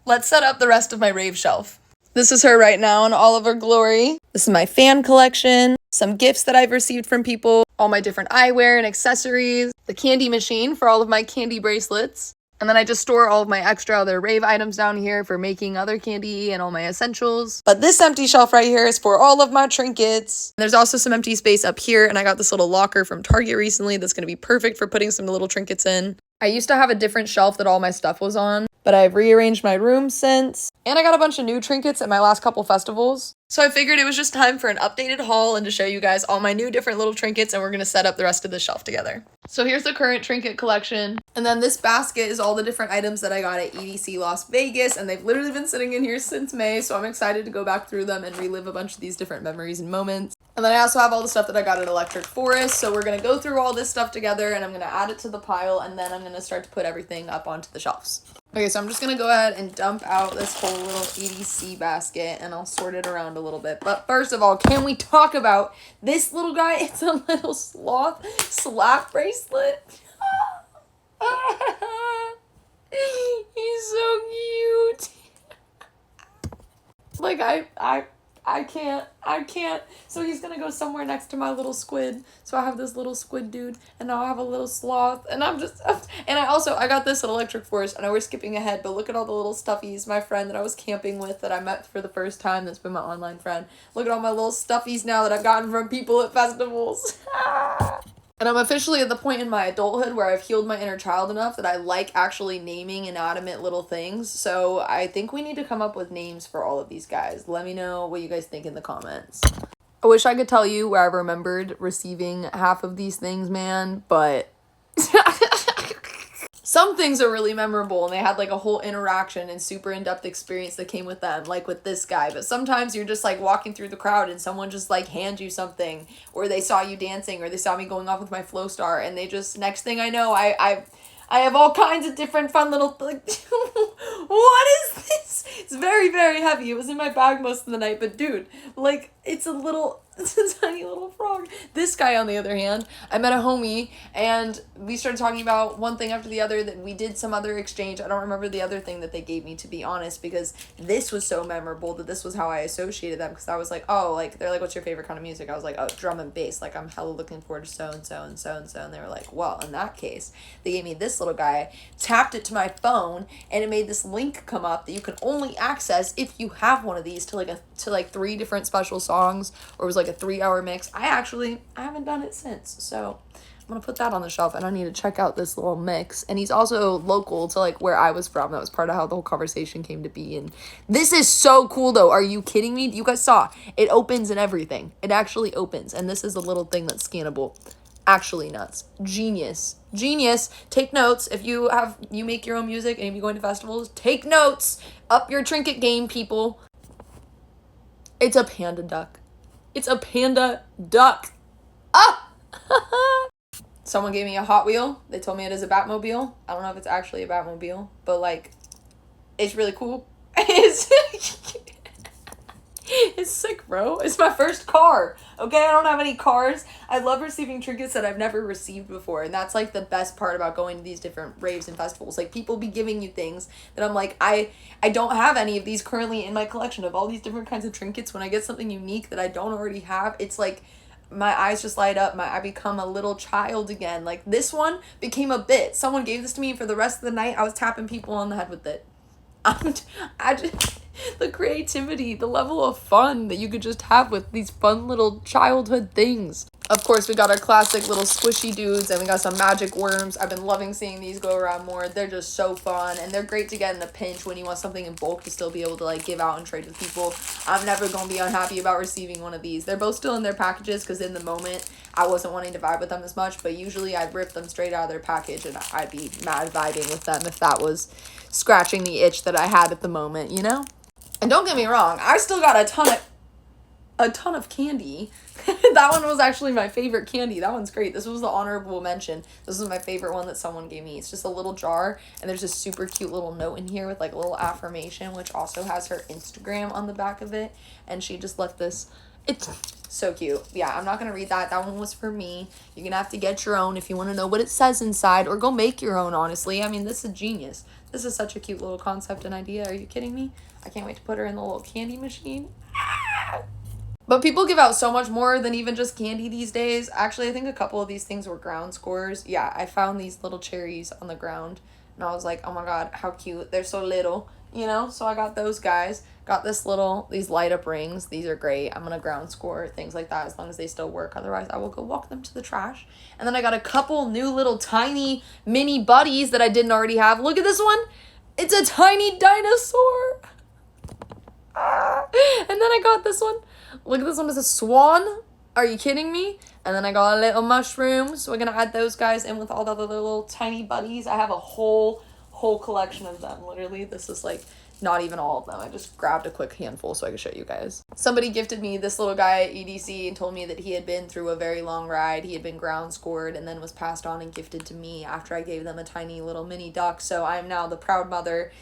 let's set up the rest of my rave shelf. This is her right now in all of her glory. This is my fan collection, some gifts that I've received from people, all my different eyewear and accessories, the candy machine for all of my candy bracelets. And then I just store all of my extra other rave items down here for making other candy and all my essentials. But this empty shelf right here is for all of my trinkets. There's also some empty space up here, and I got this little locker from Target recently that's going to be perfect for putting some little trinkets in. I used to have a different shelf that all my stuff was on, but I've rearranged my room since. And I got a bunch of new trinkets at my last couple festivals. So I figured it was just time for an updated haul and to show you guys all my new different little trinkets, and we're going to set up the rest of the shelf together. So here's the current trinket collection. And then this basket is all the different items that I got at EDC Las Vegas, and they've literally been sitting in here since May, so I'm excited to go back through them and relive a bunch of these different memories and moments. And then I also have all the stuff that I got at Electric Forest, so we're going to go through all this stuff together, and I'm going to add it to the pile, and then I'm going to start to put everything up onto the shelves. Okay, so I'm just going to go ahead and dump out this whole little EDC basket, and I'll sort it around a little bit. But first of all, can we talk about this little guy? It's a little sloth slap bracelet. He's so cute. Like, I can't. So he's gonna go somewhere next to my little squid. So I have this little squid dude, and now I have a little sloth, and I got this at Electric Forest. I know we're skipping ahead, but look at all the little stuffies. My friend that I was camping with that I met for the first time, that's been my online friend. Look at all my little stuffies now that I've gotten from people at festivals. And I'm officially at the point in my adulthood where I've healed my inner child enough that I like actually naming inanimate little things. So I think we need to come up with names for all of these guys. Let me know what you guys think in the comments. I wish I could tell you where I remembered receiving half of these things, man, but some things are really memorable, and they had like a whole interaction and super in-depth experience that came with them, like with this guy. But sometimes you're just like walking through the crowd and someone just like hands you something, or they saw you dancing, or they saw me going off with my flow star, and they just, next thing I know, I have all kinds of different fun little, like, what is this? It's very, very heavy. It was in my bag most of the night, but dude, like, it's a tiny little frog. This guy, on the other hand, I met a homie, and we started talking about one thing after the other, that we did some other exchange. I don't remember the other thing that they gave me, to be honest, because this was so memorable that this was how I associated them, because I was like, oh, like, they're like, what's your favorite kind of music? I was like, oh, drum and bass. Like, I'm hella looking forward to so-and-so and so-and-so, and they were like, well, in that case, they gave me this little guy, tapped it to my phone, and it made this link come up that you can only access if you have one of these to like 3 different special songs, or it was like a 3-hour mix. I haven't done it since, so I'm gonna put that on the shelf, and I need to check out this little mix. And he's also local to like where I was from. That was part of how the whole conversation came to be. And this is so cool though. Are you kidding me? You guys saw it opens and everything. It actually opens, and this is a little thing that's scannable. Actually nuts. Genius. Take notes. If you make your own music and you're going to festivals, take notes. Up your trinket game, people. It's a panda duck. Ah! Someone gave me a Hot Wheel. They told me it is a Batmobile. I don't know if it's actually a Batmobile, but like, it's really cool. It's sick, bro. It's my first car. Okay, I don't have any cars. I love receiving trinkets that I've never received before, and that's like the best part about going to these different raves and festivals. Like, people be giving you things that I'm like, I don't have any of these currently in my collection of all these different kinds of trinkets. When I get something unique that I don't already have, it's like my eyes just light up. I become a little child again. Like, this one became a bit. Someone gave this to me, and for the rest of the night I was tapping people on the head with it. The creativity, the level of fun that you could just have with these fun little childhood things. Of course, we got our classic little squishy dudes, and we got some magic worms. I've been loving seeing these go around more. They're just so fun, and they're great to get in a pinch when you want something in bulk to still be able to like give out and trade with people. I'm never going to be unhappy about receiving one of these. They're both still in their packages because in the moment I wasn't wanting to vibe with them as much, but usually I'd rip them straight out of their package and I'd be mad vibing with them if that was scratching the itch that I had at the moment, you know? And don't get me wrong, I still got a ton of candy. That one was actually my favorite candy. That one's great. This was the honorable mention. This was my favorite one that someone gave me. It's just a little jar, and there's this super cute little note in here with like a little affirmation, which also has her Instagram on the back of it. And she just left this. So cute. Yeah, I'm not going to read that. That one was for me. You're going to have to get your own if you want to know what it says inside, or go make your own, honestly. I mean, this is genius. This is such a cute little concept and idea. Are you kidding me? I can't wait to put her in the little candy machine. But people give out so much more than even just candy these days. Actually, I think a couple of these things were ground scores. Yeah, I found these little cherries on the ground, and I was like, oh my god, how cute. They're so little, you know? So I got those guys. Got these light up rings. These are great. I'm gonna ground score things like that as long as they still work. Otherwise, I will go walk them to the trash. And then I got a couple new little tiny mini buddies that I didn't already have. Look at this one. It's a tiny dinosaur. And then I got this one. Look at this one. It's a swan. Are you kidding me? And then I got a little mushroom. So we're gonna add those guys in with all the other little tiny buddies. I have a whole collection of them. Literally, this is like not even all of them. I just grabbed a quick handful so I could show you guys. Somebody gifted me this little guy at EDC and told me that he had been through a very long ride. He had been ground scored and then was passed on and gifted to me after I gave them a tiny little mini duck. So I am now the proud mother.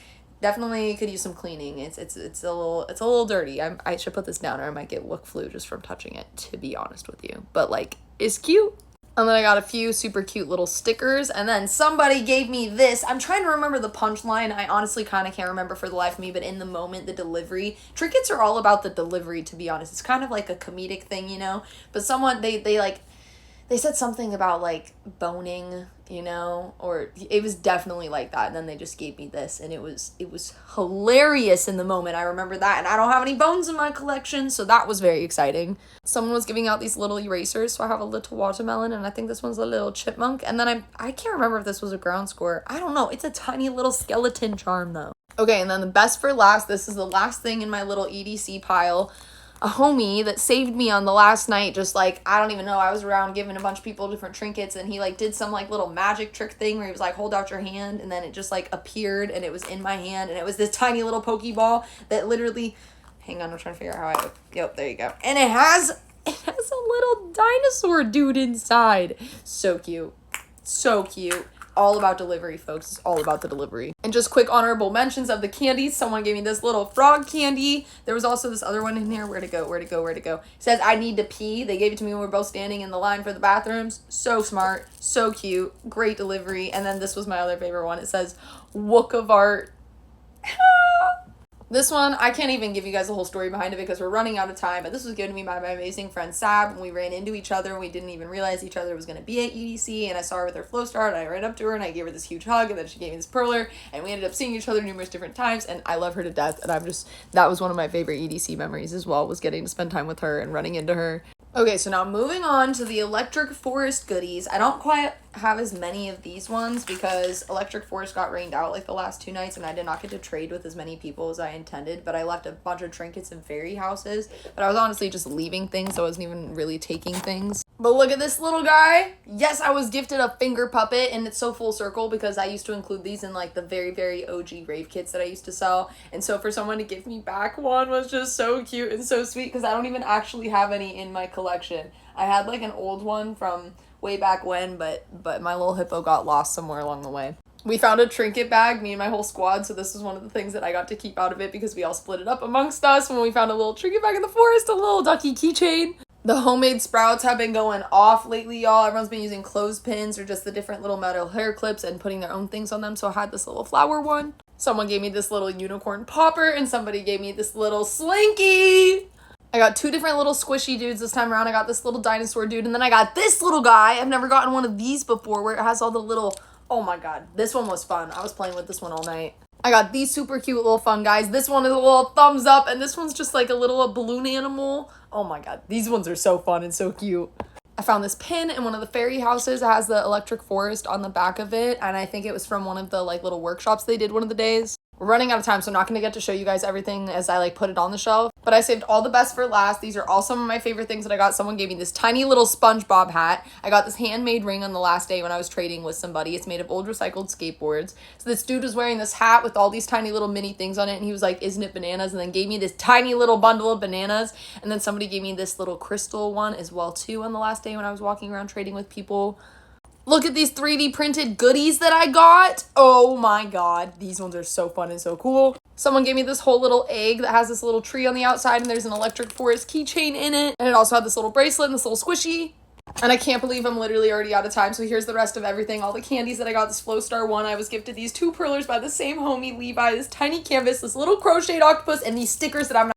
Definitely could use some cleaning. It's a little dirty. I should put this down or I might get look flu just from touching it, to be honest with you. But like, it's cute. And then I got a few super cute little stickers. And then somebody gave me this. I'm trying to remember the punchline. I honestly kind of can't remember for the life of me. But in the moment, the delivery. Trinkets are all about the delivery, to be honest. It's kind of like a comedic thing, you know? But someone, they said something about like boning, you know, or it was definitely like that. And then they just gave me this and it was hilarious in the moment. I remember that, and I don't have any bones in my collection, so that was very exciting. Someone was giving out these little erasers, so I have a little watermelon, and I think this one's a little chipmunk. And then I can't remember if this was a ground score. I don't know. It's a tiny little skeleton charm though. Okay, and then the best for last, this is the last thing in my little EDC pile. A homie that saved me on the last night, just like, I don't even know, I was around giving a bunch of people different trinkets, and he like did some like little magic trick thing where he was like, hold out your hand, and then it just like appeared and it was in my hand, and it was this tiny little Pokeball that literally, hang on, I'm trying to figure out how yep, there you go. And it has a little dinosaur dude inside. So cute. So cute. All about delivery, folks. It's all about the delivery. And just quick honorable mentions of the candies. Someone gave me this little frog candy. There was also this other one in here. Where'd it go? It says, I need to pee. They gave it to me when we were both standing in the line for the bathrooms. So smart. So cute. Great delivery. And then this was my other favorite one. It says, Wook of Art. This one, I can't even give you guys the whole story behind it because we're running out of time, but this was given to me by my amazing friend Sab, and we ran into each other, and we didn't even realize each other was going to be at EDC, and I saw her with her flow star, and I ran up to her, and I gave her this huge hug, and then she gave me this perler, and we ended up seeing each other numerous different times, and I love her to death, and that was one of my favorite EDC memories as well, was getting to spend time with her and running into her. Okay, so now moving on to the Electric Forest goodies. I don't quite have as many of these ones because Electric Forest got rained out like the last 2 nights, and I did not get to trade with as many people as I intended, but I left a bunch of trinkets in fairy houses, but I was honestly just leaving things, so I wasn't even really taking things. But look at this little guy. Yes, I was gifted a finger puppet, and it's so full circle because I used to include these in like the very, very OG rave kits that I used to sell. And so for someone to give me back one was just so cute and so sweet because I don't even actually have any in my collection. I had like an old one from way back when, but my little hippo got lost somewhere along the way. We found a trinket bag, me and my whole squad, so this was one of the things that I got to keep out of it because we all split it up amongst us when we found a little trinket bag in the forest, a little ducky keychain. The homemade sprouts have been going off lately, y'all. Everyone's been using clothespins or just the different little metal hair clips and putting their own things on them, so I had this little flower one. Someone gave me this little unicorn popper, and somebody gave me this little slinky. I got 2 different little squishy dudes this time around. I got this little dinosaur dude, and then I got this little guy. I've never gotten one of these before where it has all the little... Oh my god, this one was fun. I was playing with this one all night. I got these super cute little fun guys. This one is a little thumbs up, and this one's just like a little balloon animal. Oh my god, these ones are so fun and so cute. I found this pin in one of the fairy houses. It has the Electric Forest on the back of it, and I think it was from one of the like little workshops they did one of the days. We're running out of time, so I'm not going to get to show you guys everything as I like put it on the shelf, but I saved all the best for last. These are all some of my favorite things that I got. Someone gave me this tiny little SpongeBob hat. I got this handmade ring on the last day when I was trading with somebody. It's made of old recycled skateboards. So this dude was wearing this hat with all these tiny little mini things on it, and he was like, isn't it bananas? And then gave me this tiny little bundle of bananas, and then somebody gave me this little crystal one as well too on the last day when I was walking around trading with people. Look at these 3D printed goodies that I got. Oh my god, these ones are so fun and so cool. Someone gave me this whole little egg that has this little tree on the outside, and there's an electric forest keychain in it. And it also had this little bracelet and this little squishy. And I can't believe I'm literally already out of time, so here's the rest of everything. All the candies that I got, this Flow Star one. I was gifted these 2 perlers by the same homie, Levi, this tiny canvas, this little crocheted octopus, and these stickers that I'm not